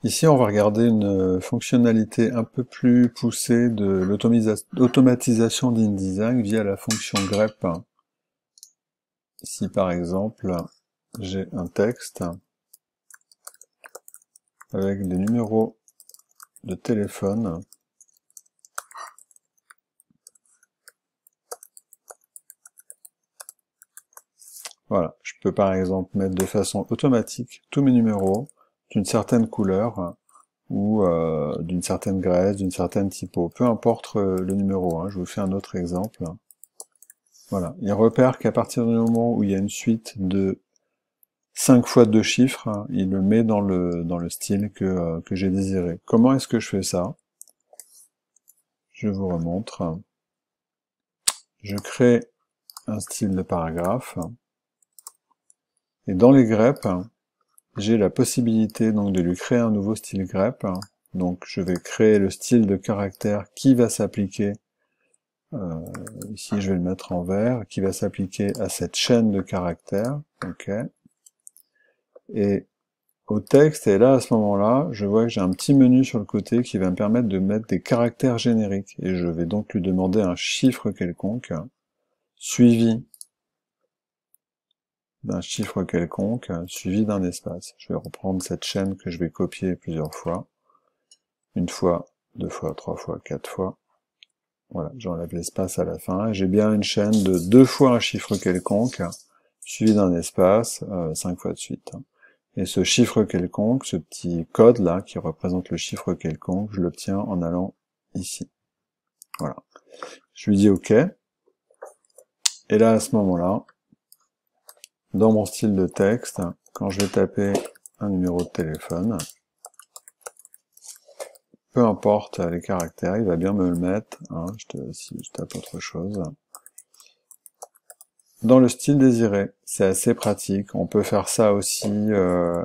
Ici, on va regarder une fonctionnalité un peu plus poussée de l'automatisation d'InDesign via la fonction grep. Ici, par exemple, j'ai un texte avec des numéros de téléphone. Voilà, je peux par exemple mettre de façon automatique tous mes numéros d'une certaine couleur ou d'une certaine graisse, d'une certaine typo. Peu importe le numéro, hein. Je vous fais un autre exemple. Voilà, il repère qu'à partir du moment où il y a une suite de 5 fois 2 chiffres, hein, il le met dans le style que j'ai désiré. Comment est-ce que je fais ça? Je vous remontre. Je crée un style de paragraphe. Et dans les greps, j'ai la possibilité donc de lui créer un nouveau style grep. Donc je vais créer le style de caractère qui va s'appliquer, ici je vais le mettre en vert, qui va s'appliquer à cette chaîne de caractères. Ok. Et au texte, et là, à ce moment-là, je vois que j'ai un petit menu sur le côté qui va me permettre de mettre des caractères génériques. Et je vais donc lui demander un chiffre quelconque, suivi d'un chiffre quelconque, suivi d'un espace. Je vais reprendre cette chaîne que je vais copier plusieurs fois. Une fois, deux fois, trois fois, quatre fois. Voilà, j'enlève l'espace à la fin. Et j'ai bien une chaîne de 2 fois un chiffre quelconque, suivi d'un espace, 5 fois de suite. Et ce chiffre quelconque, ce petit code là, qui représente le chiffre quelconque, je l'obtiens en allant ici. Voilà. Je lui dis OK. Et là, à ce moment-là, dans mon style de texte, quand je vais taper un numéro de téléphone, peu importe les caractères, il va bien me le mettre, hein, si je tape autre chose, dans le style désiré. C'est assez pratique. On peut faire ça aussi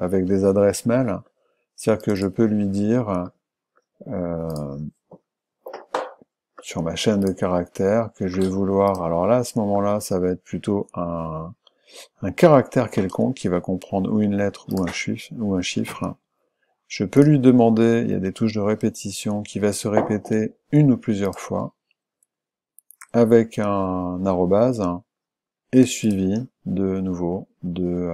avec des adresses mail. C'est-à-dire que je peux lui dire sur ma chaîne de caractères que je vais vouloir, alors là à ce moment-là ça va être plutôt un caractère quelconque qui va comprendre ou une lettre ou un chiffre. Je peux lui demander, il y a des touches de répétition qui va se répéter une ou plusieurs fois avec un arrobase et suivi de nouveau de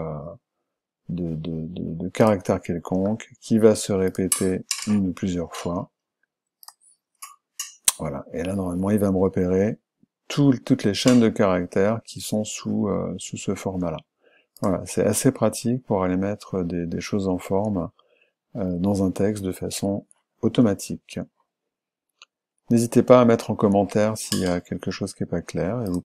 caractères quelconques qui va se répéter une ou plusieurs fois. Voilà, et là normalement il va me repérer toutes les chaînes de caractères qui sont sous ce format-là. Voilà, c'est assez pratique pour aller mettre des choses en forme dans un texte de façon automatique. N'hésitez pas à mettre en commentaire s'il y a quelque chose qui n'est pas clair, et vous